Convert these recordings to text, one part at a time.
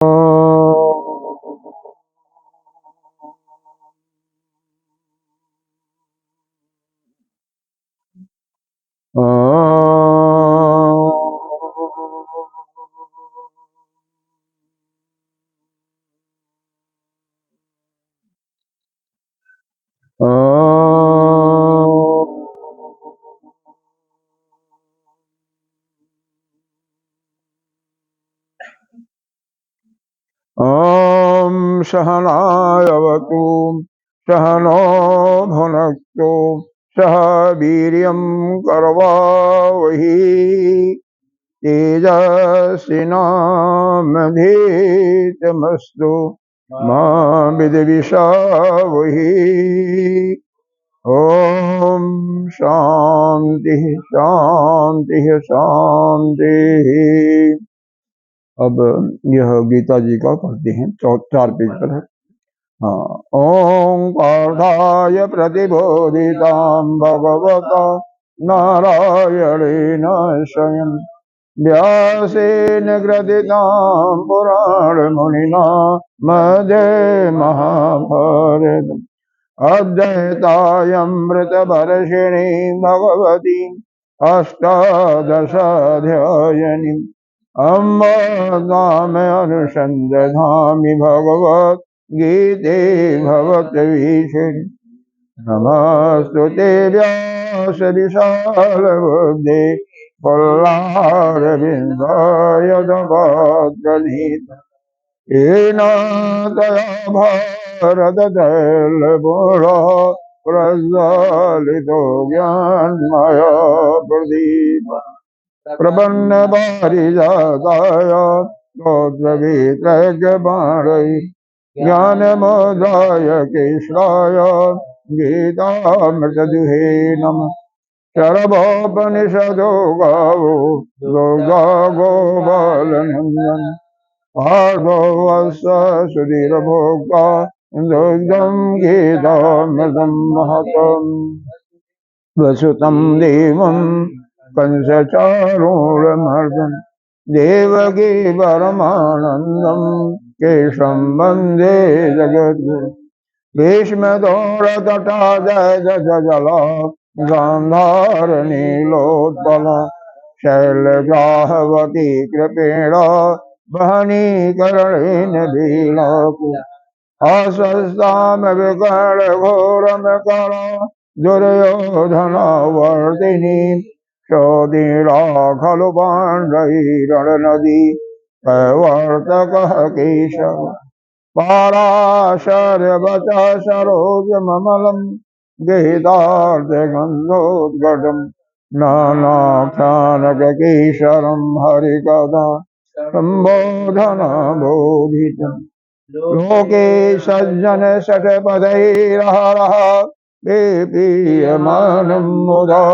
ॐ सहनावतु सहनो भुनक्तु सह वीर्यं करवावहि तेजस्विनामधीतमस्तु मा विद्विषावहि। ओम शांति शांति शांति। अब यह गीता जी का पढ़ते हैं, 4 पेज पर है। हाँ। ओम पार्थाय प्रतिबोधितां भगवता नारायणेन स्वयं व्यासेन ग्रथितां पुराणमुनिना मध्ये महाभारतम् अद्वैतायमृतवर्षिणीं भगवतीम् अष्टादशाध्यायिनीम् अम्ब नाम अनुसंदधामि भगवद्गीते भवद्गीतेश्वरि नमस्तुते व्यास विशालबुद्धे फुल्लारविन्दाय भद्रनीत येन तया भारततैलपूर्णो प्रज्वलितो ज्ञानमयो प्रदीप प्रपन्न पारिजाताय स्तोत्रगीतज्ञबाणै ज्ञानमोदाय कृष्णाय गीतामृतदुहे नमः। शरभोपनिषदो गावो दुर्गा गोपालनन्दन भार्गो वत्स सुधीरभोक्ता दुग्धं गीतामृतं महतम् वसुतं देवं कंसचारूढमर्दनं देवकी परमानन्दं केशवं वन्दे जगद्गुरुं भीष्मदोरतटा जला गान्धारनीलोत्पला शैलग्राहवती कृपेण वहनीकरणेन लीलाकु अस्वस्थामविकलघोरमकरा दुर्योधनावर्तिनी चोदीरा खलु पाण्डैरणनदी कैवर्तकः केशव पाराशर्यवचः सरोजममलं गीतार्धगन्धोद्गटम् नानाख्यानककेशरं हरिकथा सम्बोधनबोधितम् लोके सज्जन शठपदैरहरः पीयमानं मुदा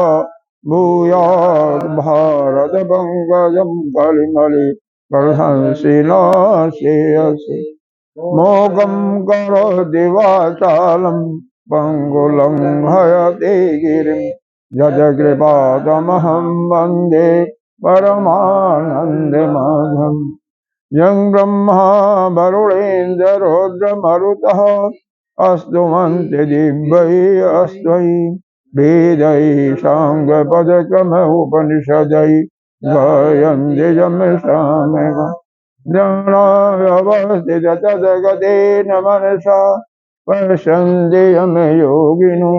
भूयात् भारत पंकजं कलिमलि प्रशंसिनास्यसि मोकं करोति वाचालं पङ्गुलं हयते गिरिं यत्कृपातमहं वन्दे परमानन्दमाधवम् यं ब्रह्मा वरुणेन्द्ररुद्रमरुतः स्तुवन्ति दिव्यैः अस्त्वैः वेदैः साङ्गपदक्रमोपनिषदैः गायन्ति यं सामवेदं ज्ञानावस्थितः तद्गतेन मनसा पश्यन्ति यं योगिनो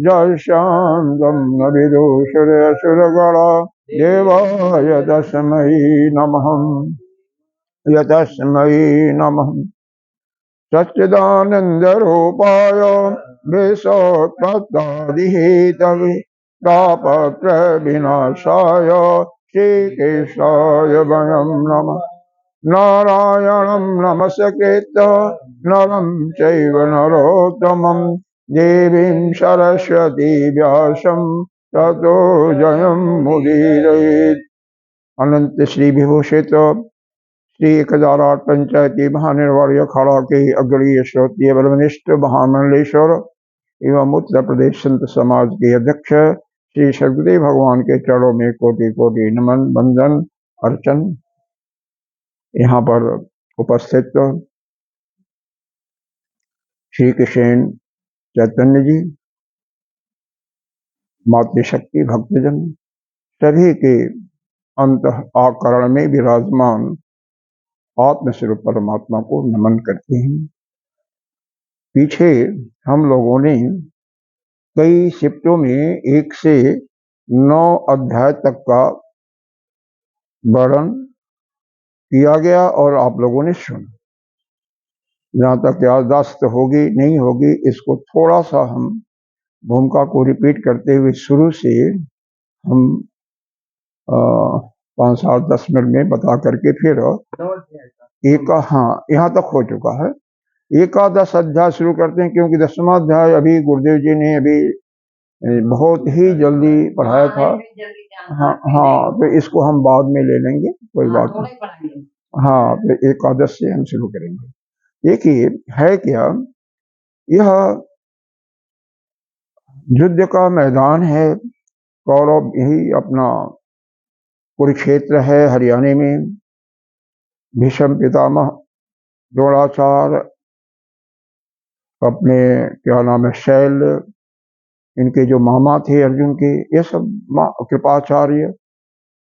यशान्तं न विदुषुरसुरगणा देवाय तस्मै नमः यतस्मै नमः। सच्चिदानन्दरूपाय विश्वोत्पत्त्यादिहेतवे तापत्रयविनाशाय श्रीकृष्णाय वयं नमः। नारायणं नमस्कृत्य नरं चैव नरोत्तमं देवीं सरस्वती व्यासं ततो जयं मुदीरयेत्। अनंत श्री विभूषित श्री 1008 पंचायती महानिर्वाणी अखाड़ा के अग्रणीय श्रोत्रिय ब्रह्मनिष्ठ महामंडलेश्वर एवं उत्तर प्रदेश संत समाज के अध्यक्ष श्री सदगुरुदेव भगवान के चरणों में कोटि कोटि नमन वंदन अर्चन। यहाँ पर उपस्थित श्री कृष्ण चैतन्य जी, मातृशक्ति, भक्तजन सभी के अंत आकरण में विराजमान आत्मस्वरूप परमात्मा को नमन करते हैं। पीछे हम लोगों ने कई शिफ्टों में 1 से 9 अध्याय तक का वर्णन किया गया और आप लोगों ने सुना। जहाँ तक याददाश्त होगी नहीं होगी, इसको थोड़ा सा हम भूमिका को रिपीट करते हुए शुरू से हम 5, 7, 10 मिनट में बता करके फिर यहाँ तक हो चुका है। एकादश अध्याय शुरू करते हैं, क्योंकि 10वां अध्याय अभी गुरुदेव जी ने अभी बहुत ही जल्दी पढ़ाया था। हाँ, तो इसको हम बाद में ले लेंगे, कोई बात नहीं। हाँ, तो एकादश से हम शुरू करेंगे। देखिए, है क्या, यह युद्ध का मैदान है। कौरव यही अपना कुरुक्षेत्र है हरियाणा में। भीष्म पितामह, द्रोणाचार्य, अपने क्या नाम है, शैल, इनके जो मामा थे अर्जुन के, ये सब कृपाचार्य,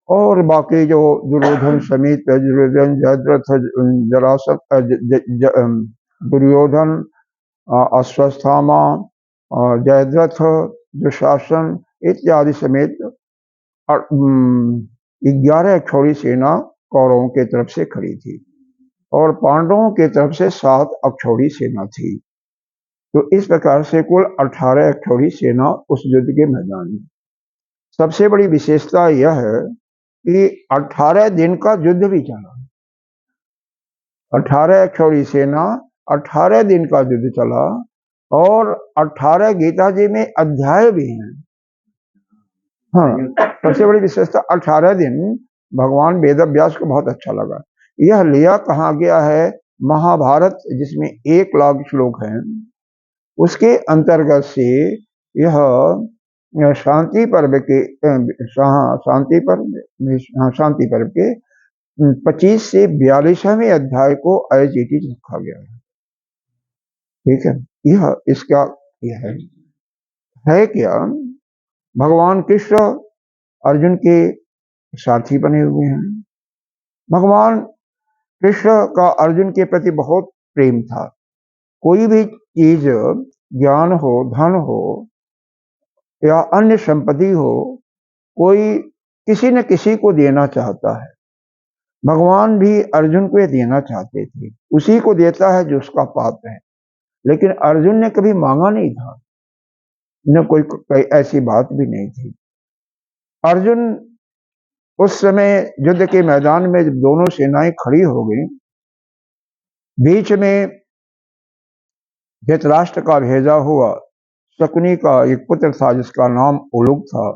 और बाकी जो दुर्योधन समेत दुर्योधन, जयद्रथ, दुर्योधन, अश्वत्थामा, जयद्रथ, दुशासन इत्यादि समेत 11 अक्षौहिणी सेना कौरवों के तरफ से खड़ी थी और पांडवों के तरफ से 7 अक्षौहिणी सेना थी। तो इस प्रकार से कुल 18 अक्षौहिणी सेना उस युद्ध के मैदान में। सबसे बड़ी विशेषता यह है कि 18 दिन का युद्ध भी चला। 18 अक्षौहिणी सेना 18 दिन का युद्ध चला और 18 गीता जी में अध्याय भी हैं। हाँ, सबसे बड़ी विशेषता 18 दिन भगवान वेद व्यास को बहुत अच्छा लगा। यह लिया कहा गया है, महाभारत जिसमें 1 लाख श्लोक हैं, उसके अंतर्गत से यह शांति पर्व के शांति पर्व के 25 से 42वें अध्याय को एज इट इज रखा गया है। ठीक है, यह इसका यह है क्या, भगवान कृष्ण अर्जुन के साथी बने हुए हैं। भगवान कृष्ण का अर्जुन के प्रति बहुत प्रेम था। कोई भी चीज, ज्ञान हो, धन हो या अन्य संपत्ति हो, कोई किसी न किसी को देना चाहता है। भगवान भी अर्जुन को देना चाहते थे। उसी को देता है जो उसका पात्र है, लेकिन अर्जुन ने कभी मांगा नहीं था, न कोई ऐसी बात भी नहीं थी। अर्जुन उस समय युद्ध के मैदान में जब दोनों सेनाएं खड़ी हो गई, बीच में धृतराष्ट्र का भेजा हुआ शकुनी का एक पुत्र था जिसका नाम उलूक था।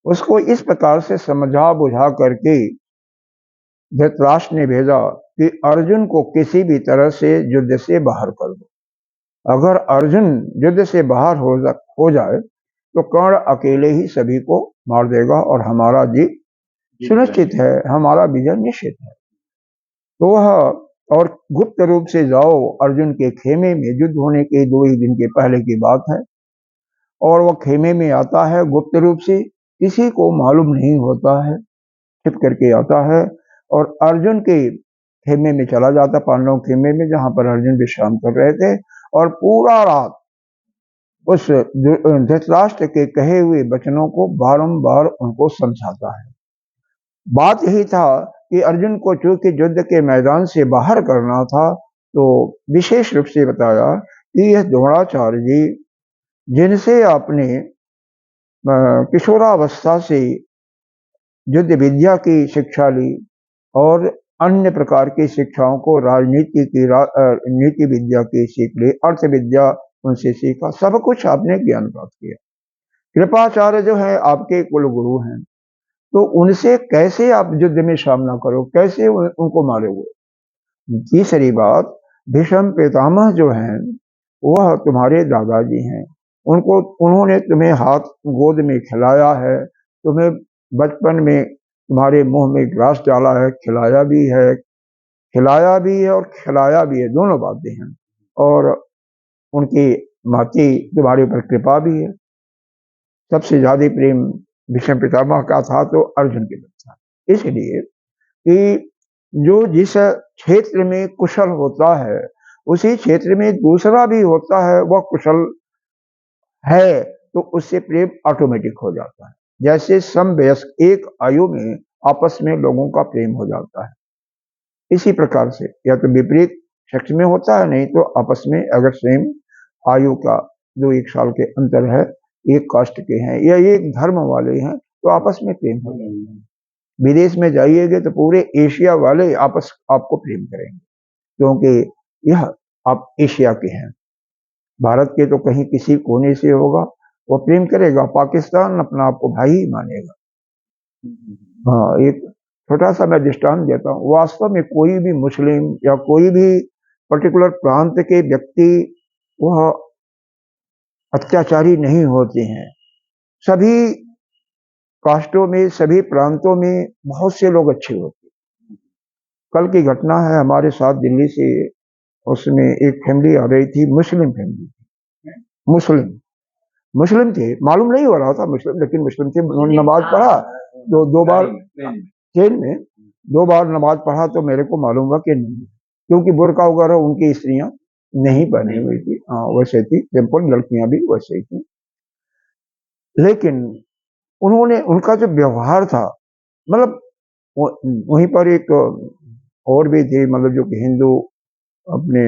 उसको इस प्रकार से समझा बुझा करके धृतराष्ट्र ने भेजा कि अर्जुन को किसी भी तरह से युद्ध से बाहर कर दो। अगर अर्जुन युद्ध से बाहर हो जाए तो कर्ण अकेले ही सभी को मार देगा और हमारा जीत सुनिश्चित है, हमारा विजय निश्चित है। तो वह और गुप्त रूप से जाओ अर्जुन के खेमे में, युद्ध होने के 2 ही दिन के पहले की बात है, और वह खेमे में आता है गुप्त रूप से, किसी को मालूम नहीं होता है, छिप करके आता है और अर्जुन के खेमे में चला जाता, पांडवों खेमे में जहां पर अर्जुन विश्राम कर रहे थे, और पूरा रात उस धृतराष्ट्र के कहे हुए वचनों को बारंबार उनको समझाता है। बात यही था कि अर्जुन को चूंकि युद्ध के मैदान से बाहर करना था, तो विशेष रूप से बताया कि यह द्रोणाचार्य जी, जिनसे आपने किशोरावस्था से युद्ध विद्या की शिक्षा ली और अन्य प्रकार की शिक्षाओं को, राजनीति की नीति विद्या की सीख ली, अर्थ विद्या उनसे सीखा, सब कुछ आपने ज्ञान प्राप्त किया। कृपाचार्य जो है आपके कुल गुरु हैं, तो उनसे कैसे आप युद्ध में सामना करो, कैसे उनको मारोगे। तीसरी बात, भीष्म पितामह जो हैं वह तुम्हारे दादाजी हैं, उन्होंने तुम्हें हाथ गोद में खिलाया है, तुम्हें बचपन में तुम्हारे मुंह में ग्रास डाला है, खिलाया भी है, खिलाया भी है और खिलाया भी है, दोनों बातें हैं। और उनकी माती तुम्हारे ऊपर कृपा भी है। सबसे ज्यादा प्रेम भीष्म पितामह का था तो अर्जुन के प्रति था, इसलिए कि जो जिस क्षेत्र में कुशल होता है उसी क्षेत्र में दूसरा भी होता है, वह कुशल है, तो उससे प्रेम ऑटोमेटिक हो जाता है। जैसे समवयस्क एक आयु में आपस में लोगों का प्रेम हो जाता है, इसी प्रकार से या तो विपरीत सेक्स में होता है, नहीं तो आपस में अगर सेम आयु का जो 1 साल के अंतर है, एक कास्ट के हैं या एक धर्म वाले हैं, तो आपस में प्रेम हो जाएगा। विदेश में जाइएगा तो पूरे एशिया वाले आपस आपको प्रेम करेंगे, क्योंकि यह आप एशिया के हैं। भारत के तो कहीं किसी कोने से होगा, वो प्रेम करेगा। पाकिस्तान अपना आपको भाई ही मानेगा। हाँ, एक छोटा सा मैं दृष्टांत देता हूँ। वास्तव में कोई भी मुस्लिम या कोई भी पर्टिकुलर प्रांत के व्यक्ति वह अत्याचारी नहीं होते हैं। सभी कास्टों में, सभी प्रांतों में बहुत से लोग अच्छे होते हैं। कल की घटना है हमारे साथ दिल्ली से, उसमें एक फैमिली आ रही थी, मुस्लिम फैमिली, मुस्लिम मुस्लिम थे, मालूम नहीं हो रहा था मुस्लिम, लेकिन मुस्लिम थे। उन्होंने नमाज पढ़ा, दो बार ट्रेन में 2 बार नमाज पढ़ा, तो मेरे को मालूम हुआ कि नहीं, क्योंकि बुर्का वगैरह उनकी स्त्रियां नहीं पहनी हुई थी। हाँ, वैसे थी सिंपल, लड़कियां भी वैसे ही थी। लेकिन उन्होंने, उनका जो व्यवहार था, मतलब वहीं पर एक और भी थे, मतलब जो कि हिंदू अपने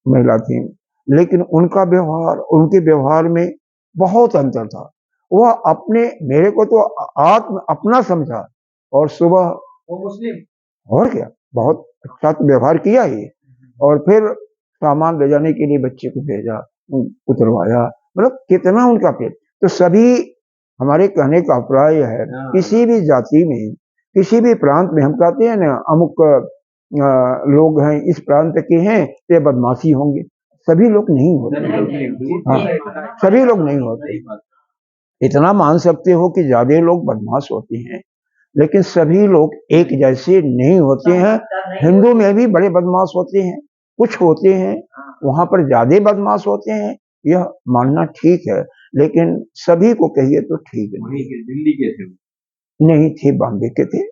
महिला थी, लेकिन उनका व्यवहार, उनके व्यवहार में बहुत अंतर था। वह अपने, मेरे को तो आत्म अपना समझा, और सुबह वो मुस्लिम, और क्या, बहुत अच्छा तो व्यवहार किया ही, और फिर सामान ले जाने के लिए बच्चे को भेजा, उतरवाया, मतलब कितना उनका प्रेम। तो सभी, हमारे कहने का अभिप्राय है, किसी भी जाति में, किसी भी प्रांत में, हम कहते हैं ना अमुक लोग हैं, इस प्रांत के हैं, ये बदमाशी होंगे, सभी लोग नहीं होते। हाँ, सभी लोग नहीं होते। इतना मान सकते हो कि ज्यादा लोग बदमाश होते हैं, लेकिन सभी लोग एक जैसे नहीं होते हैं। हिंदू में भी बड़े बदमाश होते हैं, कुछ होते हैं वहां पर ज्यादा बदमाश होते हैं, यह मानना ठीक है, लेकिन सभी को कहिए तो ठीक नहीं। दिल्ली के थे? नहीं थे, बॉम्बे के थे।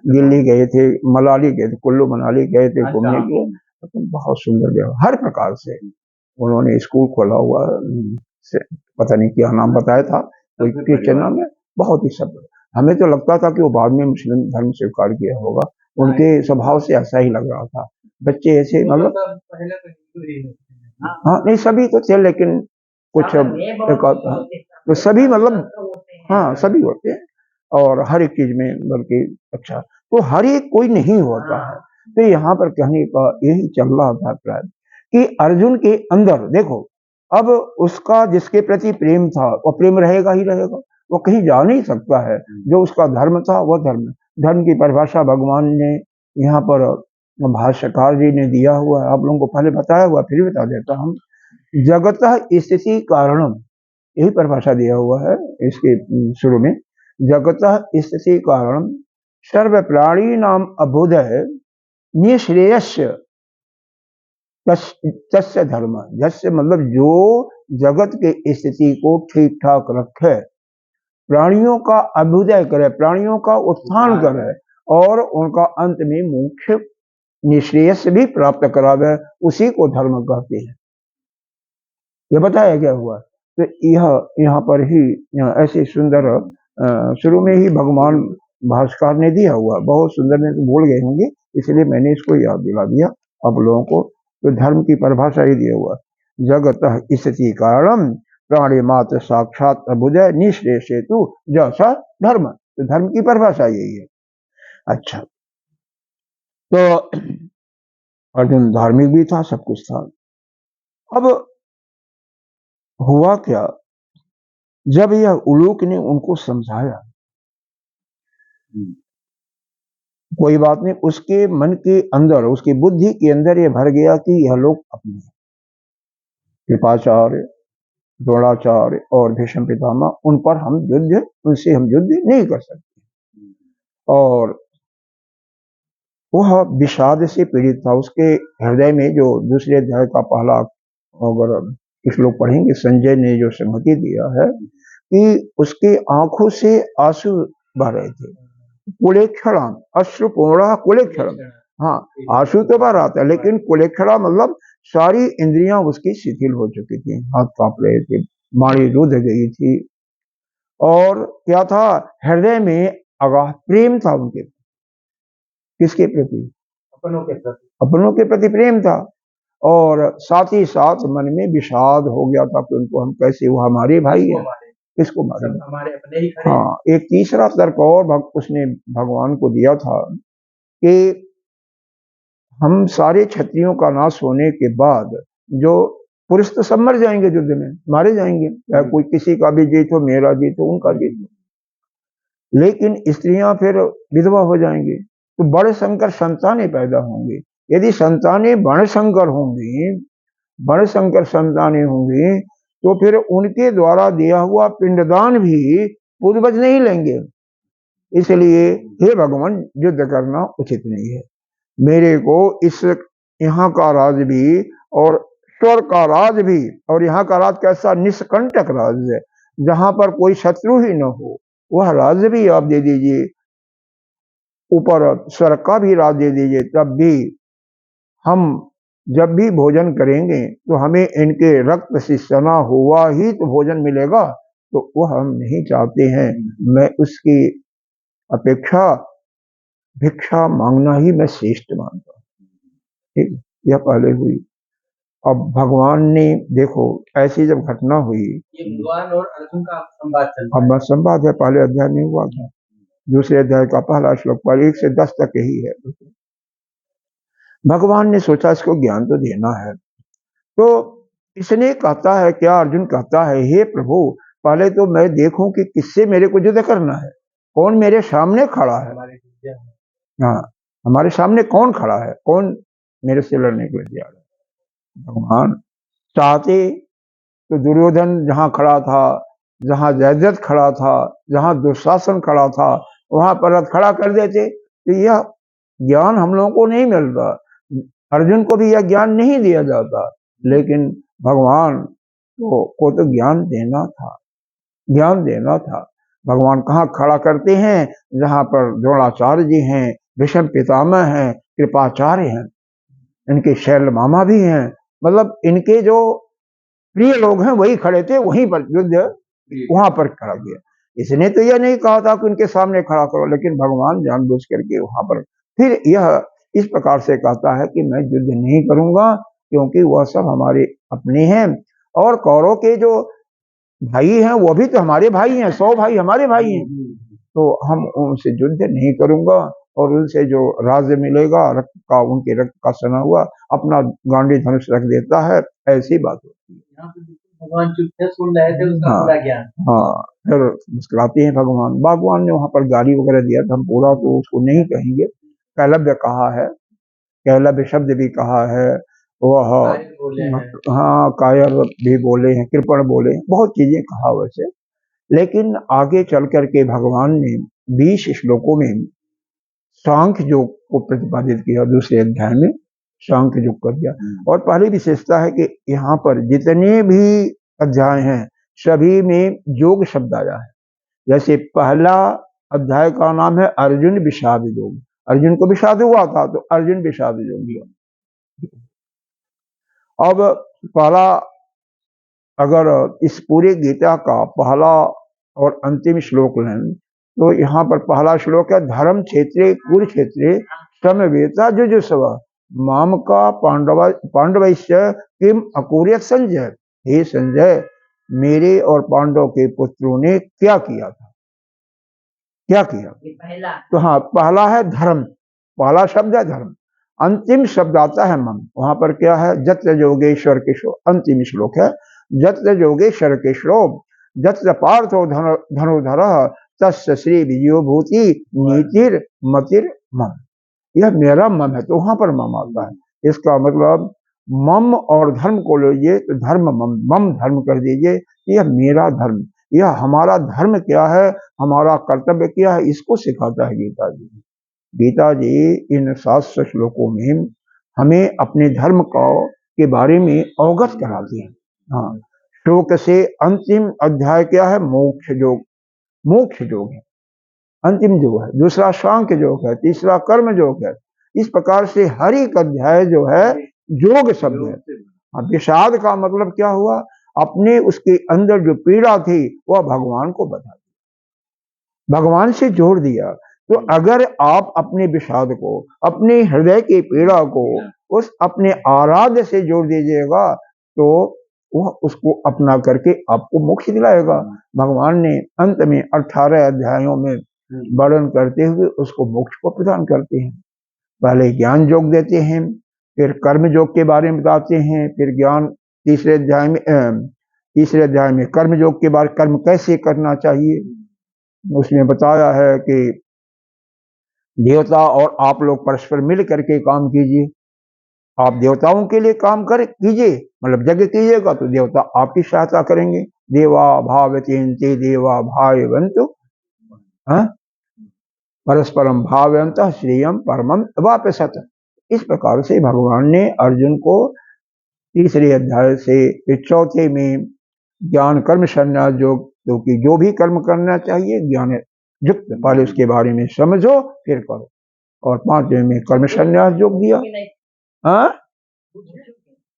दिल्ली गए थे, मनाली गए थे, कुल्लू मनाली गए थे घूमने के लिए। लेकिन बहुत सुंदर व्यवहार, हर प्रकार से। उन्होंने स्कूल खोला हुआ, पता नहीं क्या नाम बताया था, कोई क्रिश्चियन नाम है, बहुत ही सब। हमें तो लगता था कि वो बाद में मुस्लिम धर्म स्वीकार किया होगा, उनके स्वभाव से ऐसा ही लग रहा था। बच्चे ऐसे, मतलब हाँ, नहीं सभी तो थे, लेकिन कुछ तो सभी, मतलब हाँ सभी होते हैं, और हर एक चीज में, बल्कि अच्छा, तो हर एक कोई नहीं होता है। तो यहाँ पर कहने का यही चल रहा था प्राय, कि अर्जुन के अंदर देखो, अब उसका जिसके प्रति प्रेम था वो प्रेम रहेगा ही रहेगा, वो कहीं जा नहीं सकता है। जो उसका धर्म था वह धर्म, धर्म की परिभाषा भगवान ने यहाँ पर भाष्यकार जी ने दिया हुआ है, आप लोगों को पहले बताया हुआ, फिर बता देता हूँ। जगतः स्थिति कारणम, यही परिभाषा दिया हुआ है इसके शुरू में। जगतः स्थिति कारणम सर्व प्राणी नाम अभुदय निश्रेयस्य तस्य धर्म। जस्य मतलब जो जगत के स्थिति को ठीक ठाक रखे, प्राणियों का अभ्युदय करे, प्राणियों का उत्थान करे, और उनका अंत में मोक्ष निश्रेयस भी प्राप्त करावे, उसी को धर्म कहते हैं। यह बताया क्या हुआ। तो यह यहाँ पर ही ऐसे सुंदर शुरू में ही भगवान भास्कर ने दिया हुआ, बहुत सुंदर, ने तो बोल गए होंगे, इसलिए मैंने इसको याद दिला दिया आप लोगों को। तो धर्म की परिभाषा ही दिया हुआ, जगत स्थिति कारणम प्राणी मात्र साक्षात अभुदय निश्रेय सेतु जैसा धर्म। तो धर्म की परिभाषा यही है। अच्छा, तो अर्जुन धार्मिक भी था, सब कुछ था। अब हुआ क्या, जब यह उलूक ने उनको समझाया, कोई बात नहीं, उसके मन के अंदर, उसकी बुद्धि के अंदर ये भर गया कि यह लोग अपने, कृपाचार्य, द्रोणाचार्य और भीष्म पितामह, उन पर हम युद्ध, उनसे हम युद्ध नहीं कर सकते। और वह विषाद से पीड़ित था। उसके हृदय में जो दूसरे अध्याय का पहला, अगर श्लोक पढ़ेंगे, संजय ने जो संगति दिया है कि उसके आंखों से आंसू बह रहे थे। कुलेक्षणम अश्रुपूर्ण कुलेक्षणम। हाँ, आंसू तो बह रहा था, लेकिन कुलेक्षणा मतलब सारी इंद्रियां उसकी शिथिल हो चुकी थी, हाथ कांप रहे थे, माड़ी रुध गई थी। और क्या था, हृदय में अगाध प्रेम था उनके। किसके प्रति? अपनों के प्रति। अपनों के प्रति प्रेम था। और साथ ही साथ मन में विषाद हो गया था कि उनको हम कैसे, वो हमारे भाई है, किसको मारे, हमारे अपने ही। हाँ, एक तीसरा तर्क और उसने भगवान को दिया था कि हम सारे क्षत्रियों का नाश होने के बाद जो पुरुष तो सब मर जाएंगे, युद्ध में मारे जाएंगे, चाहे कोई किसी का भी जीत हो, मेरा जीत हो, उनका जीत हो, लेकिन स्त्रियां फिर विधवा हो जाएंगी, तो बड़े संकर संतानें पैदा होंगी। यदि संतानें बड़े संकर होंगी, बड़े संकर संतानें होंगी, तो फिर उनके द्वारा दिया हुआ पिंडदान भी पूर्वज नहीं लेंगे। इसलिए हे भगवान, युद्ध करना उचित नहीं है। मेरे को इस यहाँ का राज भी और स्वर्ग का राज भी, और यहाँ का राज कैसा, निष्कंटक राज है, जहां पर कोई शत्रु ही न हो, वह राज्य भी आप दे दीजिए। ऊपर स्वर्ग का भी राज दे दीजिए, तब भी हम जब भी भोजन करेंगे तो हमें इनके रक्त से सना हुआ ही तो भोजन मिलेगा, तो वह हम नहीं चाहते हैं। मैं उसकी अपेक्षा भिक्षा मांगना ही मैं श्रेष्ठ मानता हूँ। ठीक, यह पहले हुई। अब भगवान ने देखो, ऐसी जब घटना हुई, ये भगवान और अर्जुन का संवाद चल रहा है। अब संवाद है, पहले अध्याय में हुआ था, दूसरे अध्याय का पहला श्लोक पर 1 से 10 तक यही है। भगवान ने सोचा इसको ज्ञान तो देना है, तो इसने कहता है, क्या अर्जुन कहता है, हे प्रभु, पहले तो मैं देखूं कि किससे मेरे को युद्ध करना है, कौन मेरे सामने खड़ा है। हाँ, हमारे सामने कौन खड़ा है, कौन मेरे से लड़ने के लिए तैयार है। भगवान चाहते तो दुर्योधन जहां खड़ा था, जहां जयद्रथ खड़ा था, जहां दुशासन खड़ा था, वहां पर रथ खड़ा कर देते, तो यह ज्ञान हम लोगों को नहीं मिलता, अर्जुन को भी यह ज्ञान नहीं दिया जाता। लेकिन भगवान को तो ज्ञान देना था, ज्ञान देना था। भगवान कहाँ खड़ा करते हैं, जहां पर द्रोणाचार्य जी हैं, भीष्म पितामह हैं, कृपाचार्य हैं, इनके शैल मामा भी हैं, मतलब इनके जो प्रिय लोग हैं वही खड़े थे, वहीं पर युद्ध वहां पर खड़ा किया। इसने तो यह नहीं कहा था कि उनके सामने खड़ा करो, लेकिन भगवान जानबूझ करके वहां पर फिर यह इस प्रकार से कहता है कि मैं युद्ध नहीं करूंगा, क्योंकि वह सब हमारे अपने हैं, और कौरव के जो भाई हैं वो भी तो हमारे भाई हैं, 100 भाई हमारे भाई हैं, तो हम उनसे युद्ध नहीं करूंगा, और उनसे जो राज्य मिलेगा, रक्त का, उनके रक्त का सना हुआ, अपना गांडी धनुष रख देता है, ऐसी बात होती है। भगवान चुपचाप सुन रहे थे उसका पूरा ज्ञान। हाँ, फिर मुस्कुराते हैं भगवान। भगवान ने वहां पर गाली वगैरह दिया था, हम पूरा तो उसको नहीं कहेंगे, कैलव्य कहा है, कैलव्य शब्द भी कहा है, वह हाँ कायर भी बोले हैं, कृपण बोले हैं, बहुत चीजें कहा वैसे। लेकिन आगे चल करके भगवान ने 20 श्लोकों में सांख्य योग को प्रतिपादित किया, दूसरे अध्याय में सांख्य योग कर दिया। और पहली विशेषता है कि यहाँ पर जितने भी अध्याय हैं सभी में योग शब्द आया है। जैसे पहला अध्याय का नाम है अर्जुन विषाद योग, अर्जुन को विषाद हुआ था तो अर्जुन विषाद योग दिया। अब पहला, अगर इस पूरे गीता का पहला और अंतिम श्लोक लें तो यहाँ पर पहला श्लोक है, धर्म क्षेत्रे कुरुक्षेत्रे समवेता जुजुस्व माम का पांडवैश्य किम अकुर्यत संजय। हे संजय, मेरे और पांडव के पुत्रों ने क्या किया था, क्या किया। पहला तो हाँ, पहला है धर्म, पहला शब्द है धर्म, अंतिम शब्द आता है मम। वहां पर क्या है, जत्र योगेश्वर केशव, अंतिम श्लोक है, जत्र योगेश्वर केशव जत्र पार्थो धनुर्धर तस्य श्री विजयो भूति नीतिर मतिर मम। यह मेरा मम है, तो वहां पर मम आता है। इसका मतलब मम और धर्म को लीजिए तो धर्म मम, मम धर्म कर दीजिए, यह मेरा धर्म, यह हमारा धर्म क्या है, हमारा कर्तव्य क्या है, इसको सिखाता है गीता जी। गीता जी इन 700 श्लोकों में हमें अपने धर्म का के बारे में अवगत कराती है। हाँ, श्लोक से अंतिम अध्याय क्या है? मोक्ष योग। मोक्ष योग है अंतिम योग है, दूसरा सांख्य योग है, तीसरा कर्म योग है। इस प्रकार से हर एक अध्याय जो है योग शब्द है। अब विषाद का मतलब क्या हुआ? अपने उसके अंदर जो पीड़ा थी वह भगवान को बता दी, भगवान से जोड़ दिया। तो अगर आप अपने विषाद को, अपने हृदय की पीड़ा को उस अपने आराध्य से जोड़ दीजिएगा तो वह उसको अपना करके आपको मोक्ष दिलाएगा। भगवान ने अंत में 18 अध्यायों में वर्णन करते हुए उसको मोक्ष को प्रदान करते हैं। पहले ज्ञान योग देते हैं, फिर कर्म योग के बारे में बताते हैं, फिर ज्ञान तीसरे अध्याय में कर्म योग के बारे, कर्म कैसे करना चाहिए उसमें बताया है कि देवता और आप लोग परस्पर मिल करके काम कीजिए। आप देवताओं के लिए काम कर कीजिए, मतलब यज्ञ कीजिएगा तो देवता आपकी सहायता करेंगे। देवा भावयन्ते देवा भावयन्तु परस्परम भावयन्त श्रेयम परमम वापसत। इस प्रकार से भगवान ने अर्जुन को तीसरे अध्याय से चौथे में ज्ञान कर्म संन्यास योग, क्योंकि जो भी कर्म करना चाहिए ज्ञान युक्त पहले उसके बारे में समझो फिर करो, और 5वें में कर्म संन्यास योग दिया। हाँ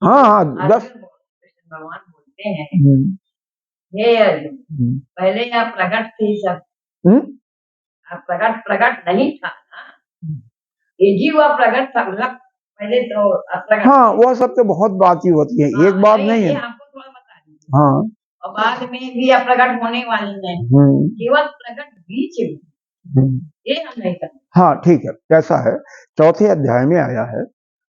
हाँ 10 भगवान बोलते हैं, हे अर्जुन पहले आप प्रकट थे सब, आप प्रकट नहीं था ना, ये जीव प्रकट था, मतलब पहले तो प्रकट। हाँ वह सब तो बहुत बात ही होती है, एक बात नहीं है। आपको थोड़ा बता दीजिए। हाँ, और बाद में भी प्रकट होने वाली है, केवल प्रकट बीच में ये हम नहीं करते। हाँ ठीक है, कैसा है? चौथे अध्याय में आया है,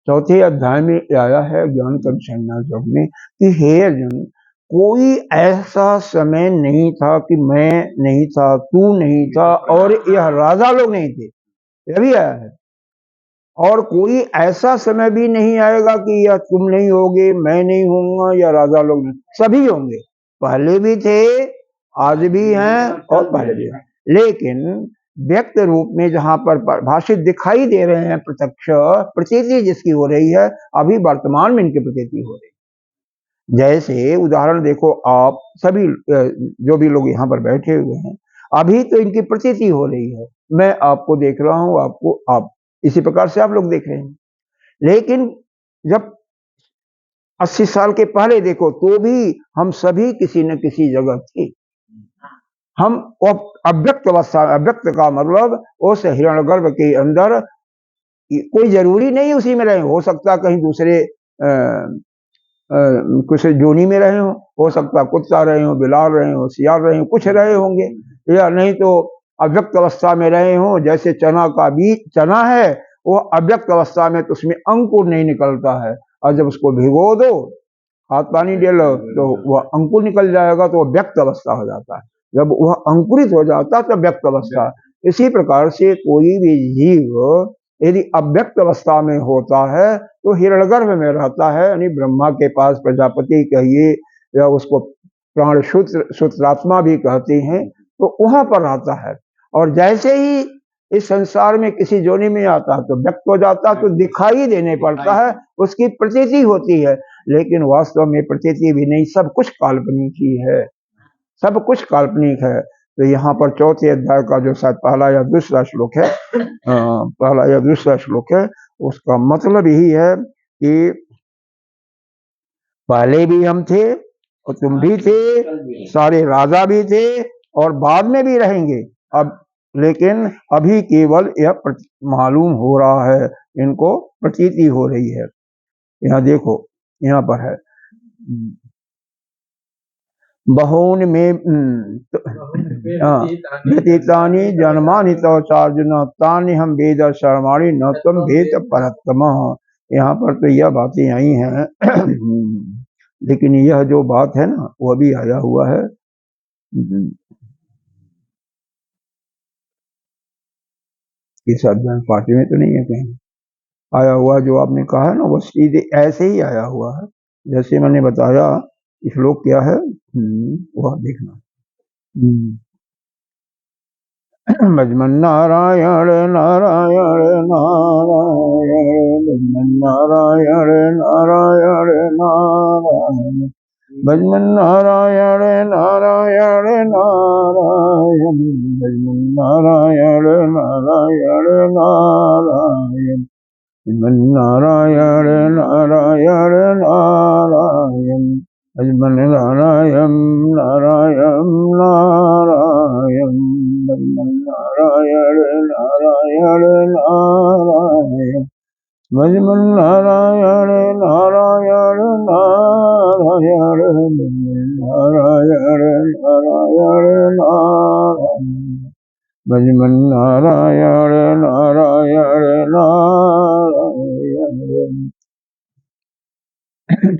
चौथे अध्याय में आया है ज्ञान कर्म संन्यास योग में कि हे अर्जुन, कोई ऐसा समय नहीं था कि मैं नहीं था, तू नहीं था और यह राजा लोग नहीं थे, यह भी आया है। और कोई ऐसा समय भी नहीं आएगा कि यह तुम नहीं होगे, मैं नहीं होऊंगा या राजा लोग नहीं, सभी होंगे। पहले भी थे, आज भी हैं और पहले भी हैं। लेकिन व्यक्त रूप में जहां पर भाषित दिखाई दे रहे हैं, प्रत्यक्ष प्रतीति जिसकी हो रही है, अभी वर्तमान में इनकी प्रतीति हो रही है। जैसे उदाहरण देखो, आप सभी जो भी लोग यहाँ पर बैठे हुए हैं, अभी तो इनकी प्रतीति हो रही है, मैं आपको देख रहा हूँ, आपको आप इसी प्रकार से आप लोग देख रहे हैं। लेकिन जब 80 साल के पहले देखो तो भी हम सभी किसी न किसी जगह थे। हम अव्यक्त अवस्था, अव्यक्त का मतलब उस हिरण्यगर्भ के अंदर, कोई जरूरी नहीं उसी में रहे, हो सकता कहीं दूसरे कुछ जोनी में रहे हो सकता कुत्ता रहे हो, बिलाल रहे हो, सियार रहे हो, कुछ रहे होंगे, या नहीं तो अव्यक्त अवस्था में रहे हो। जैसे चना का बीज, चना है वो अव्यक्त अवस्था में, तो उसमें अंकुर नहीं निकलता है, और जब उसको भिगो दो, हाथ पानी दे लो, तो वह अंकुर निकल जाएगा, तो वह व्यक्त अवस्था हो जाता है। जब वह अंकुरित हो जाता है तो व्यक्त अवस्था। इसी प्रकार से कोई भी जीव यदि अव्यक्त अवस्था में होता है तो हिरण्यगर्भ में रहता है, यानी ब्रह्मा के पास, प्रजापति कहिए या उसको प्राण सूत्रात्मा भी कहते हैं, तो वहां पर रहता है। और जैसे ही इस संसार में किसी जोनि में आता है तो व्यक्त हो जाता है, तो दिखाई देने पड़ता है, उसकी प्रतीति होती है, लेकिन वास्तव में प्रतीति भी नहीं, सब कुछ काल्पनिक ही है, सब कुछ काल्पनिक है। तो यहाँ पर चौथे अध्याय का जो शायद पहला या दूसरा श्लोक है, पहला या दूसरा श्लोक है, उसका मतलब यही है कि पहले भी हम थे और तुम भी थे, सारे राजा भी थे और बाद में भी रहेंगे। अब लेकिन अभी केवल यह मालूम हो रहा है, इनको प्रतीति हो रही है। यहाँ देखो, यहाँ पर है बहून में व्यतीतानि जन्मानि तव चार्जुन तानि हम वेद शर्माणि न तुम वेद परतम। यहाँ पर तो यह बातें आई हैं लेकिन यह जो बात है ना वह भी आया हुआ है। इस अध्ययन पार्टी में तो नहीं है, कहीं आया हुआ जो आपने कहा है ना, वो सीधे ऐसे ही आया हुआ है जैसे मैंने बताया। श्लोक क्या है वह देखना। भजमन नारायण नारायण नारायण, भजमन नारायण नारायण नारायण, भजमन नारायण नारायण नारायण, भजमन नारायण नारायण नारायण, भजमन नारायण नारायण नारायण, भजमन नारायण नारायण नारायण, भजमन नारायण नारायण नारायण, भजमन नारायण नारायण नारायण, भजमन नारायण नारायण नारायण, भजमन नारायण नारायण नारायण।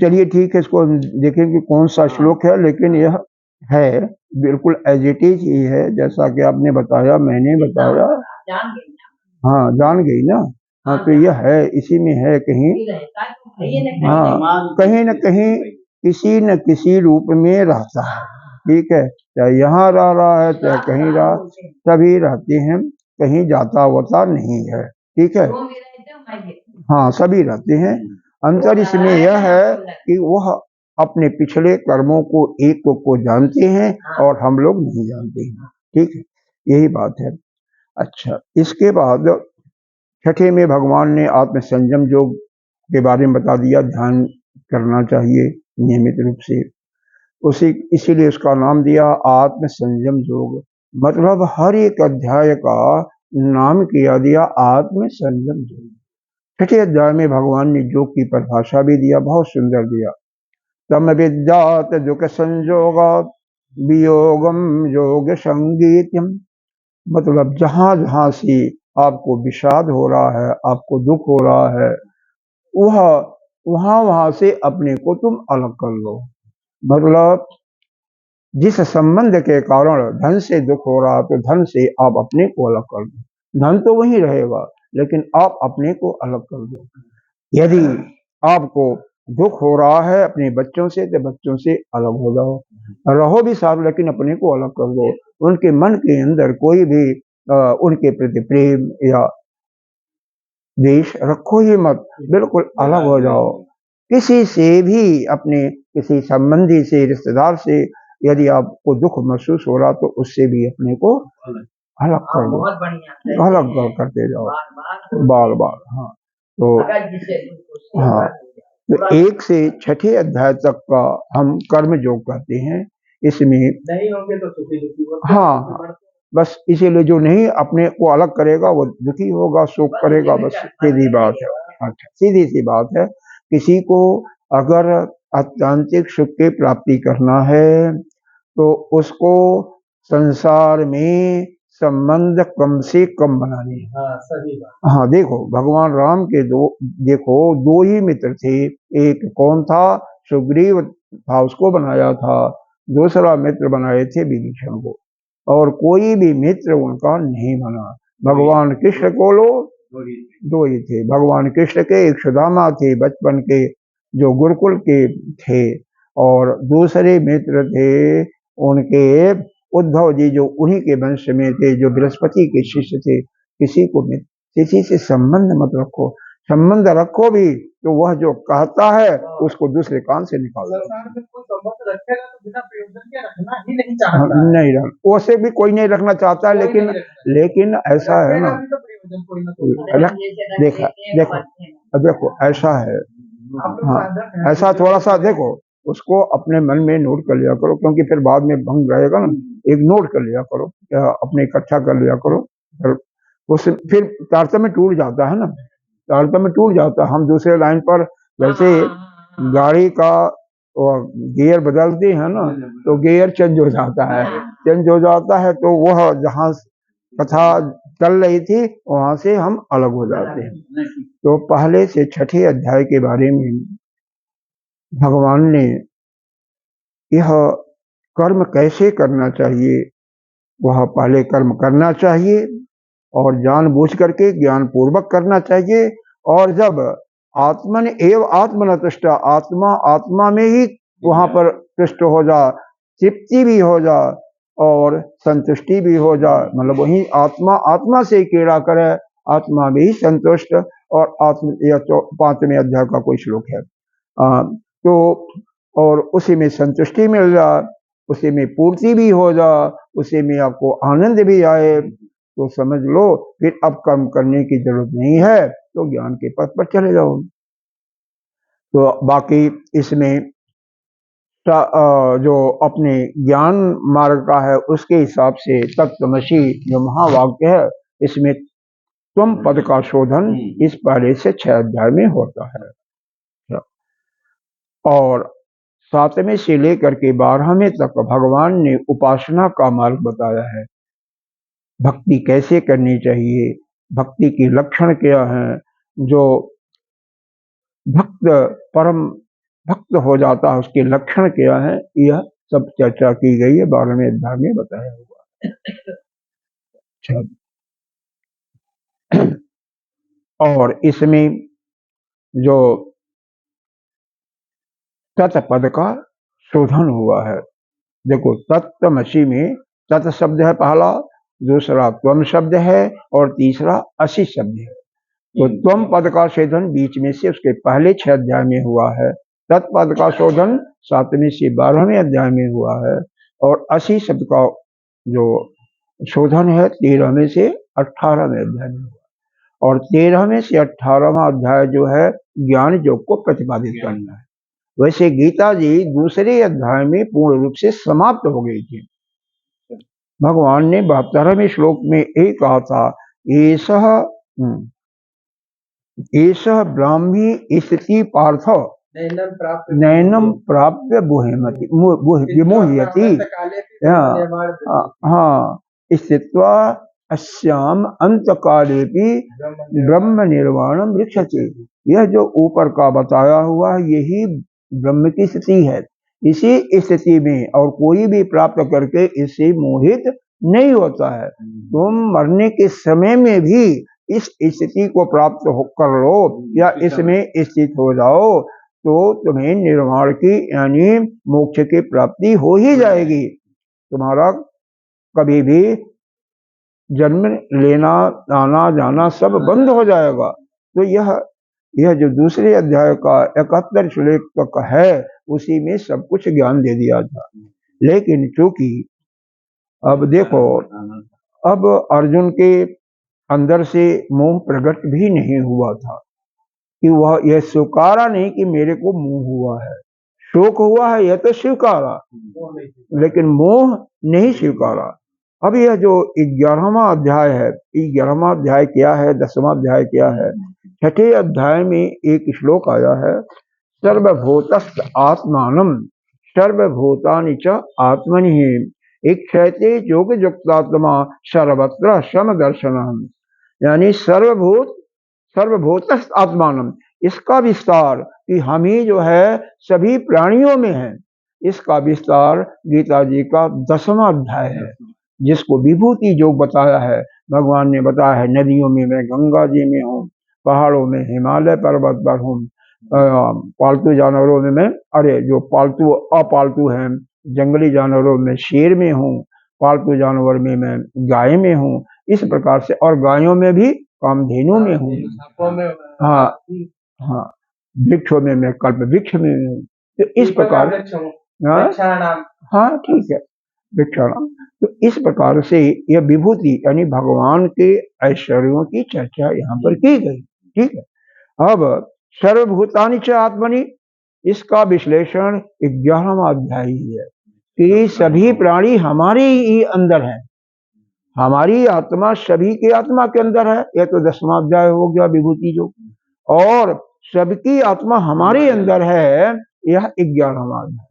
चलिए ठीक है, इसको देखें कि कौन सा श्लोक है, लेकिन यह है बिल्कुल एज इट इज ही है, जैसा कि आपने बताया, मैंने बताया। हाँ, जान गई ना। हाँ, तो यह है, इसी में है कहीं। हाँ, कहीं न कहीं किसी न किसी रूप में रहता है। ठीक है, चाहे यहाँ रह रहा है, चाहे कहीं रहा, सभी रहते हैं, कहीं जाता होता नहीं है। ठीक है, हाँ, सभी रहते हैं। अंतर इसमें यह है कि वह अपने पिछले कर्मों को एक को जानते हैं और हम लोग नहीं जानते हैं। ठीक है, यही बात है। अच्छा, इसके बाद छठे में भगवान ने आत्म संयम योग के बारे में बता दिया, ध्यान करना चाहिए नियमित रूप से। उसी इसीलिए उसका नाम दिया आत्म संयम योग। मतलब हर एक अध्याय का नाम किया दिया आत्म संयम योग। छठे अध्याय में भगवान ने योग की परिभाषा भी दिया, बहुत सुंदर दिया। तम विद्यात दुख संयोगात वियोगम योग संगीतम। मतलब जहां जहां से आपको विषाद हो रहा है, आपको दुख हो रहा है, वह वहां से अपने को तुम अलग कर लो। मतलब जिस संबंध के कारण धन से दुख हो रहा, तो धन से आप अपने को अलग कर दो। धन तो वही रहेगा, लेकिन आप अपने को अलग कर दो। यदि आपको दुख हो रहा है अपने बच्चों से, तो बच्चों से अलग हो जाओ, रहो भी साथ, लेकिन अपने को अलग कर दो। उनके मन के अंदर कोई भी उनके प्रति प्रेम या द्वेष रखो ही मत, बिल्कुल अलग हो जाओ। किसी से भी, अपने किसी संबंधी से, रिश्तेदार से यदि आपको दुख महसूस हो रहा, तो उससे भी अपने को अलग कर दो, अलग करते जाओ बार बार। हाँ, तो हाँ, तो 1 से 6 अध्याय तक का हम कर्म योग कहते हैं। इसमें नहीं होंगे तो सुखी दुखी होगा। हाँ, बस इसीलिए जो नहीं अपने को अलग करेगा वो दुखी होगा, शोक करेगा, बस सीधी बात है। अच्छा, सीधी सी बात है। किसी को अगर आत्यंतिक सुख की प्राप्ति करना है, तो उसको संसार में संबंध कम से कम बनाने हैं। हाँ, सही बात। हाँ, देखो भगवान राम के दो ही मित्र थे। एक कौन था? सुग्रीव था, उसको बनाया था। दूसरा मित्र बनाए थे विभीषण को, और कोई भी मित्र उनका नहीं बना। भगवान कृष्ण को लो, दो ही थे। भगवान कृष्ण के एक सुदामा थे बचपन के, जो गुरुकुल के थे, और दूसरे मित्र थे उनके उद्धव जी, जो उन्हीं के वंश में थे, जो बृहस्पति के शिष्य थे। किसी से संबंध मत रखो। संबंध रखो भी तो वह जो कहता है उसको दूसरे कान से निकाल दो। नहीं रख, उसे भी कोई नहीं रखना चाहता है, लेकिन ऐसा है ना, देखो ऐसा है। हाँ, ऐसा थोड़ा सा देखो, उसको अपने मन में नोट कर लिया करो, क्योंकि फिर बाद में भंग रहेगा ना। एक नोट कर लिया करो, अपने इकट्ठा कर लिया करो, उस फिर तारतम्य टूट जाता है ना, तारतम्य टूट जाता है। हम दूसरे लाइन पर जैसे गाड़ी का गियर बदलते हैं ना, तो गियर चेंज हो जाता है, तो वह जहाँ कथा चल रही थी वहां से हम अलग हो जाते हैं। तो पहले से 6 अध्याय के बारे में भगवान ने यह कर्म कैसे करना चाहिए, वह पहले कर्म करना चाहिए और जानबूझ करके ज्ञान पूर्वक करना चाहिए। और जब आत्मन एव आत्मन तुष्ट, आत्मा में ही वहां पर तुष्ट हो जा, तृप्ति भी हो जा, और संतुष्टि भी हो जाए, मतलब वही आत्मा आत्मा से कीड़ा करे, आत्मा भी संतुष्ट। और आत्म यह तो 5वें अध्याय का कोई श्लोक है। तो और उसी में संतुष्टि मिल जाए, उसी में पूर्ति भी हो जाए, उसी में आपको आनंद भी आए, तो समझ लो फिर अब कर्म करने की जरूरत नहीं है, तो ज्ञान के पथ पर चले जाओ। तो बाकी इसमें जो अपने ज्ञान मार्ग का है उसके हिसाब से तत्त्वमसि जो महावाक्य है, इसमें त्वम पद का शोधन इस पहले से 6 अध्याय में होता है। और 7वें से लेकर के 12वें तक भगवान ने उपासना का मार्ग बताया है। भक्ति कैसे करनी चाहिए, भक्ति के लक्षण क्या हैं, जो भक्त परम भक्त हो जाता है उसके लक्षण क्या है, यह सब चर्चा की गई है 12वें अध्याय में बताया हुआ। और इसमें जो तत्पद का शोधन हुआ है, देखो तत्त्वमसि में तत् शब्द है पहला, दूसरा त्वम शब्द है और तीसरा असि शब्द है। तो त्वम पद का शोधन बीच में से उसके पहले 6 अध्याय में हुआ है, तत्पद का शोधन 7वें से 12वें अध्याय में हुआ है, और असि शब्द का जो शोधन है 13वें से 18वें अध्याय में हुआ। और 13वें से 18वां अध्याय जो है ज्ञान योग को प्रतिपादित करना है। वैसे गीता जी दूसरे अध्याय में पूर्ण रूप से समाप्त हो गई थी। भगवान ने 72वें श्लोक में एक कहा था, एषः ब्राह्मी स्थिति पार्थ नैनम प्राप्य विमुह्यति। हाँ, स्थित्वा अस्याम अंतकालेपि ब्रह्म निर्वाणम वृक्षते। यह जो ऊपर का बताया हुआ है यही ब्रह्म की स्थिति है। इसी स्थिति में और कोई भी प्राप्त करके इससे मोहित नहीं होता है। तुम मरने के समय में भी इस स्थिति को प्राप्त कर लो या इसमें स्थित हो जाओ तो तुम्हें निर्वाण की यानी मोक्ष की प्राप्ति हो ही जाएगी। तुम्हारा कभी भी जन्म लेना आना जाना सब बंद हो जाएगा। तो यह जो दूसरे अध्याय का 71 श्लोक तक है उसी में सब कुछ ज्ञान दे दिया था। लेकिन चूंकि अब देखो, अब अर्जुन के अंदर से मोह प्रकट भी नहीं हुआ था कि वह यह स्वीकारा नहीं कि मेरे को मोह हुआ है। शोक हुआ है यह तो स्वीकारा, लेकिन मोह नहीं स्वीकारा। अब यह जो 11वां अध्याय है, 11वां अध्याय क्या है, 10वां अध्याय क्या है, 6ठे अध्याय में एक श्लोक आया है, सर्वभूतस्थ आत्मानम सर्वभूतानि च आत्मनि इक्षते योग युक्तात्मा सर्वत्र समदर्शनम। यानी सर्वभूतस्थ आत्मानम, इसका विस्तार कि हम ही जो है सभी प्राणियों में है, इसका विस्तार गीता जी का 10वां अध्याय है, जिसको विभूति योग बताया है। भगवान ने बताया है नदियों में मैं गंगा जी में हूँ, पहाड़ों में हिमालय पर्वत पर हूँ, पालतू जानवरों में मैं जो पालतू अपालतू हैं जंगली जानवरों में शेर में हूँ, पालतू जानवर में मैं गाय में हूँ, इस प्रकार से, और गायों में भी कामधेनु में हूँ, हाँ हाँ, वृक्षों में मैं कल्प वृक्ष में हूँ। तो इस प्रकार, हाँ ठीक है, वृक्षाणाम। तो इस प्रकार से यह विभूति यानी भगवान के ऐश्वर्यों की चर्चा यहाँ पर की गई। ठीक है। अब सर्वभूतानि च आत्मनि, इसका विश्लेषण 11वां अध्याय ही है कि सभी प्राणी हमारे ही अंदर है, हमारी आत्मा सभी के आत्मा के अंदर है। यह तो 10वां अध्याय हो गया विभूति जो, और सबकी आत्मा हमारे अंदर है, यह 11वां अध्याय।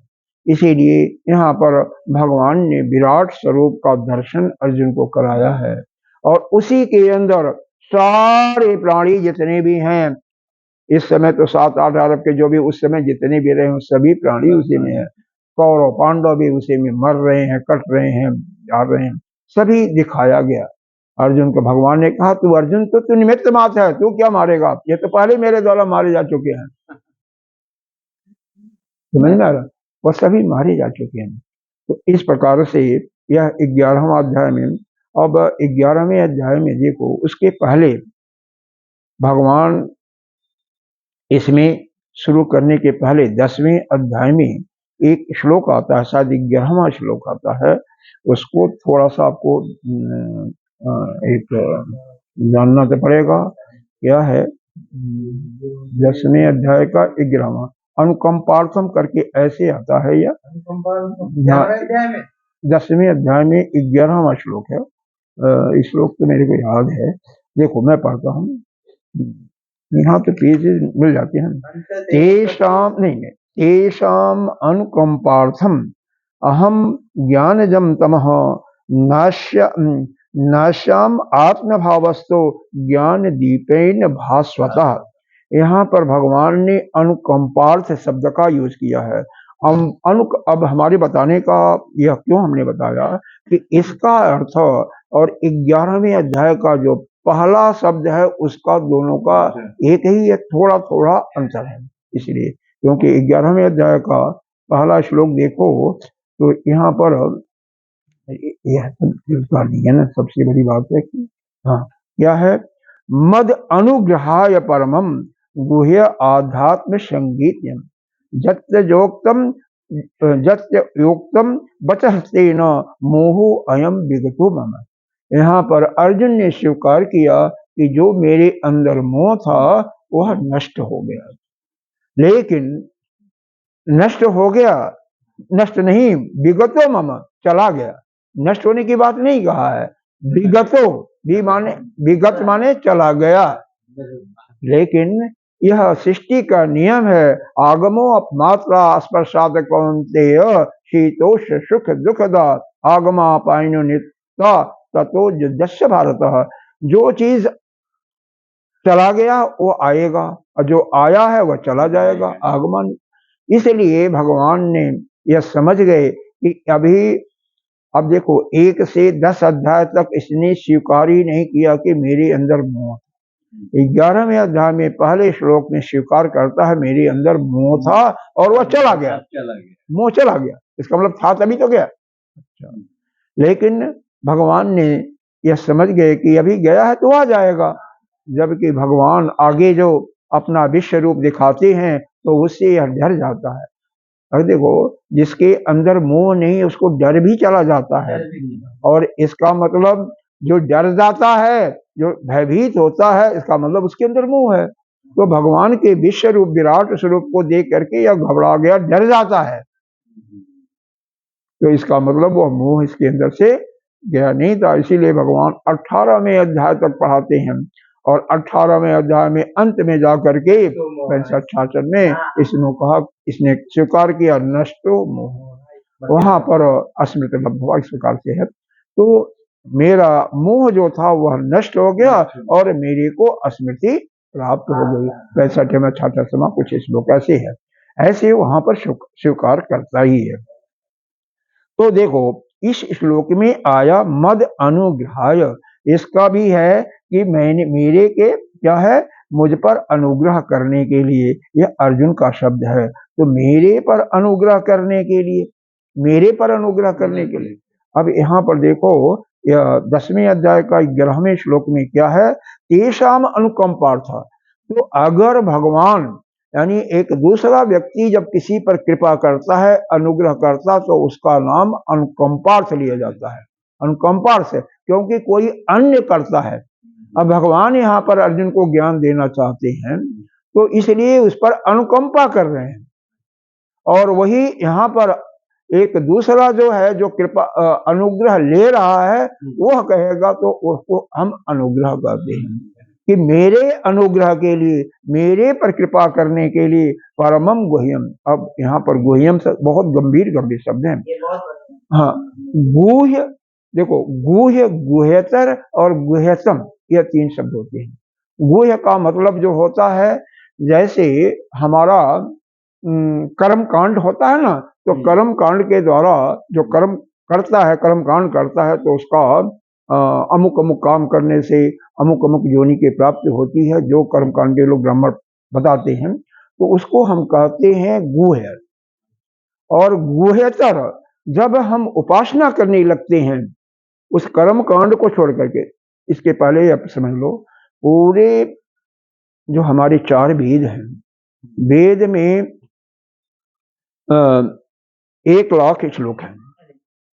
इसीलिए यहाँ पर भगवान ने विराट स्वरूप का दर्शन अर्जुन को कराया है, और उसी के अंदर सारे प्राणी जितने भी हैं इस समय, तो 7-8 अरब के जो भी उस समय जितने भी रहे हैं सभी प्राणी उसी में है। कौरव पांडव भी उसी में मर रहे हैं, कट रहे हैं, जा रहे हैं, सभी दिखाया गया। अर्जुन को भगवान ने कहा तू अर्जुन तो तू निमित्त मात्र है, तू क्या मारेगा, ये तो पहले मेरे द्वारा मारे जा चुके हैं। समझ में आ रहा, वो सभी मारे जा चुके हैं। तो इस प्रकार से यह 11वां अध्याय में। अब 11वें अध्याय में देखो, उसके पहले भगवान इसमें शुरू करने के पहले 10वें अध्याय में एक श्लोक आता है, शायद 11वां श्लोक आता है, उसको थोड़ा सा आपको एक जानना तो पड़ेगा। क्या है 10वें अध्याय का 11वां, अनुकंपार्थम करके ऐसे आता है। यह 10वें अध्याय में 11वां श्लोक है। इस श्लोक तो मेरे को याद है, देखो मैं पढ़ता हूँ, यहाँ तो पेजेस मिल जाते हैं। तेषाम अनुकंपार्थम अहम ज्ञानजम तमः नाश्याम आत्मभावस्तो ज्ञान दीपेन भास्वतः। यहाँ पर भगवान ने अनुकंपार्थ शब्द का यूज किया है। अब हमारे बताने का यह क्यों हमने बताया कि इसका अर्थ और 11वें अध्याय का जो पहला शब्द है उसका दोनों का एक ही है, थोड़ा थोड़ा अंतर है। इसलिए क्योंकि 11वें अध्याय का पहला श्लोक देखो तो यहाँ पर यह नहीं है ना, सबसे बड़ी बात है कि हाँ क्या है, मद अनुग्रहाय परमम गुह्य आध्यात्म संगीतम जत्योक्तम बचस्तेन मोहो अयम विगतो मम। यहाँ पर अर्जुन ने स्वीकार किया कि जो मेरे अंदर मोह था वह नष्ट हो गया, लेकिन नष्ट हो गया, नष्ट नहीं, विगतो मम, चला गया। नष्ट होने की बात नहीं कहा है, विगतो भी माने, विगत माने चला गया। लेकिन यह सृष्टि का नियम है, आगमो अपमात्रा स्पर्शात कौन्तेय शीतोष्ण सुख दुखदा आगमा पाइनो नित्या ततो युद्धस्य भारत। जो चीज चला गया वो आएगा और जो आया है वह चला जाएगा, आगमन। इसलिए भगवान ने यह समझ गए कि अभी, अब देखो 1 से 10 अध्याय तक इसने स्वीकार ही नहीं किया कि मेरे अंदर मोह। 11वें अध्याय में पहले श्लोक में स्वीकार करता है मेरे अंदर मोह था और वह चला गया, मोह चला गया, इसका मतलब था तभी तो गया। अच्छा, लेकिन भगवान ने यह समझ गए कि अभी गया है तो आ जाएगा, जबकि भगवान आगे जो अपना विश्व रूप दिखाते हैं तो उससे यह डर जाता है। अरे देखो, जिसके अंदर मोह नहीं उसको डर भी चला जाता है, और इसका मतलब जो डर जाता है, जो भयभीत होता है, इसका मतलब उसके अंदर मोह है। तो भगवान के विश्व रूप विराट स्वरूप को देख करके यह घबरा गया, डर जाता है, तो इसका मतलब वह मोह इसके अंदर से गया नहीं था। इसीलिए भगवान 18वें अध्याय तक पढ़ाते हैं, और 18वें अध्याय में अंत में जाकर के 65-66 में इसने कहा, इसने स्वीकार किया नष्टो मोह, वहां पर अस्मृति लब्धवा इस प्रकार से है। तो मेरा मोह जो था वह नष्ट हो गया और मेरे को स्मृति प्राप्त हो गई। 65 में 66 कुछ श्लोक ऐसे है, ऐसे वहां पर स्वीकार करता ही है। तो देखो इस श्लोक में आया मद अनुग्रहाय, इसका भी है कि मैंने, मेरे के क्या है, मुझ पर अनुग्रह करने के लिए, यह अर्जुन का शब्द है। तो मेरे पर अनुग्रह करने के लिए, मेरे पर अनुग्रह करने के लिए। अब यहाँ पर देखो, यह 10वें अध्याय का 11वें श्लोक में क्या है, तेषाम अनुकंपार्थ। तो अगर भगवान यानी एक दूसरा व्यक्ति जब किसी पर कृपा करता है, अनुग्रह करता, तो उसका नाम अनुकंपार्थ लिया जाता है। अनुकंपार्थ है क्योंकि कोई अन्य करता है। अब भगवान यहाँ पर अर्जुन को ज्ञान देना चाहते हैं तो इसलिए उस पर अनुकंपा कर रहे हैं, और वही यहाँ पर एक दूसरा जो है, जो कृपा अनुग्रह ले रहा है, वह कहेगा तो उसको हम अनुग्रह करते हैं कि मेरे अनुग्रह के लिए, मेरे पर कृपा करने के लिए परमम गुह्यम। अब यहाँ पर गुह्यम बहुत गंभीर गंभीर शब्द हैं। हाँ, गुह्य, देखो गुह्य, गुह्यतर और गुह्यतम, यह 3 शब्द होते हैं। गुह्य का मतलब जो होता है, जैसे हमारा कर्म कांड होता है ना, तो कर्म कांड के द्वारा जो कर्म करता है, कर्म कांड करता है, तो उसका अमुक अमुक काम करने से अमुक अमुक योनि की प्राप्ति होती है, जो कर्म कांड लोग ब्राह्मण बताते हैं, तो उसको हम कहते हैं गुह्य। और गुह्यतर, जब हम उपासना करने लगते हैं उस कर्म कांड को छोड़ करके, इसके पहले आप समझ लो पूरे जो हमारे 4 वेद हैं, वेद में 1 लाख श्लोक हैं,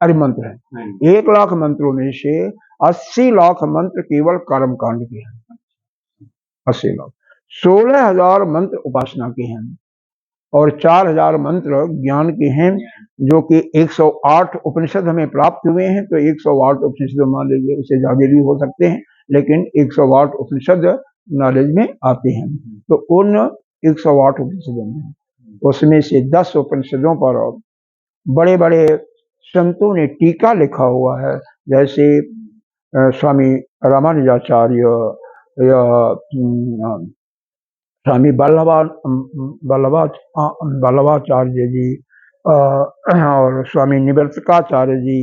अरे मंत्र हैं। 1 लाख मंत्रों में से 80 लाख मंत्र केवल कर्म कांड के हैं, 80 लाख। 16,000 मंत्र उपासना के हैं और 4,000 मंत्र ज्ञान के हैं, जो कि 108 उपनिषद हमें प्राप्त हुए हैं। तो 108 उपनिषद मान लीजिए, उससे ज्यादा भी हो सकते हैं, लेकिन 108 उपनिषद नॉलेज में आते हैं। तो उन 108 उपनिषदों में, उसमें से 10 उपनिषदों पर बड़े बड़े संतों ने टीका लिखा हुआ है, जैसे स्वामी रामानुजाचार्य या स्वामी वल्लभाचार्य जी और स्वामी निवर्तकाचार्य जी,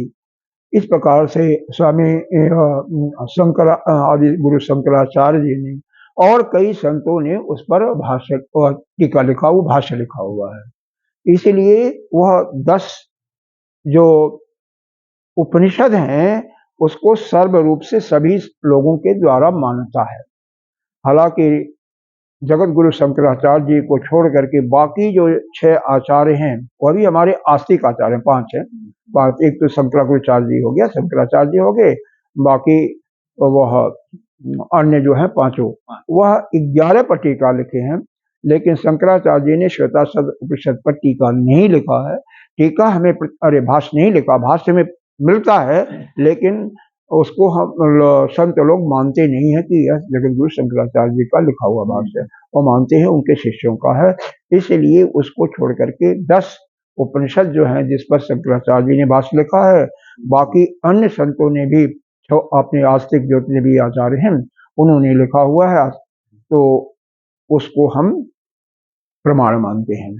इस प्रकार से स्वामी शंकर आदि गुरु शंकराचार्य जी ने और कई संतों ने उस पर भाष्य और टीका लिखा हुआ, भाष्य लिखा हुआ है। इसलिए वह 10 जो उपनिषद हैं उसको सर्व रूप से सभी लोगों के द्वारा मान्यता है। हालांकि जगत गुरु शंकराचार्य जी को छोड़ करके बाकी जो 6 आचार्य हैं वह भी हमारे आस्तिक आचार्य हैं, 5 हैं। एक तो शंकराचार्य जी हो गया, शंकराचार्य जी हो गए, बाकी वह अन्य जो है 5 वह 11 पर टीका लिखे हैं। लेकिन शंकराचार्य जी ने श्वेताश्वतर उपनिषद पर टीका नहीं लिखा है। टीका हमें भाष्य नहीं लिखा, भाष्य में मिलता है, लेकिन उसको हम संत लोग मानते नहीं है कि यह जगत गुरु शंकराचार्य जी का लिखा हुआ भाष्य है, और मानते हैं उनके शिष्यों का है। इसलिए उसको छोड़ करके 10 उपनिषद जो हैं जिस पर शंकराचार्य जी ने भाष्य लिखा है, बाकी अन्य संतों ने भी, जो अपने आस्तिक जितने भी आचार्य हैं उन्होंने लिखा हुआ है, तो उसको हम प्रमाण मानते हैं,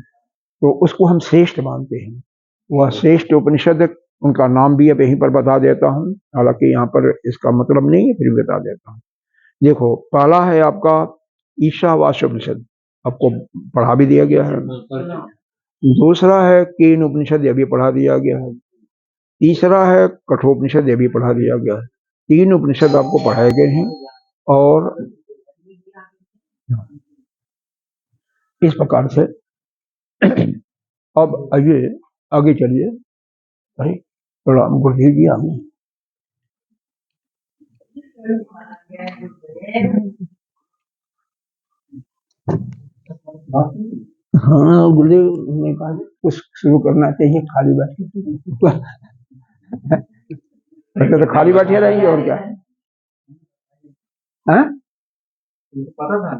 तो उसको हम श्रेष्ठ मानते हैं। वह श्रेष्ठ उपनिषद, उनका नाम भी अब यहीं पर बता देता हूँ, हालांकि यहाँ पर इसका मतलब नहीं है, फिर बता देता हूँ। देखो, पहला है आपका ईशावास्य उपनिषद, आपको पढ़ा भी दिया गया है। दूसरा है केन उपनिषद, यह भी पढ़ा दिया गया है। तीसरा है कठोपनिषद, यह भी पढ़ा दिया गया है। 3 उपनिषद आपको पढ़ाए गए हैं। और इस प्रकार से अब आगे चलिए। अरे थोड़ा गुरुदेव जी हमें हाँ, गुरुदेव ने कहा कुछ शुरू करना चाहिए, खाली बैठे तो खाली बैठे रहेंगे और क्या है? पता था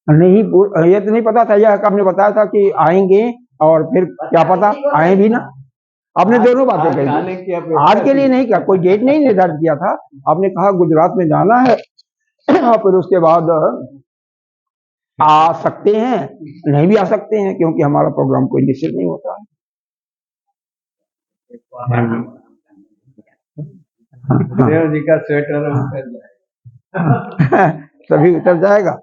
नहीं, ये तो नहीं पता था, यह आपने बताया था कि आएंगे, और फिर क्या पता आए भी ना। आपने दोनों बातें कही, आज के लिए नहीं किया, कोई डेट नहीं निर्धारित किया था। आपने कहा गुजरात में जाना है और फिर उसके बाद आ सकते हैं, नहीं भी आ सकते हैं, क्योंकि हमारा प्रोग्राम कोई निश्चित नहीं होता है। जी का स्वेटर सभी उतर जाएगा।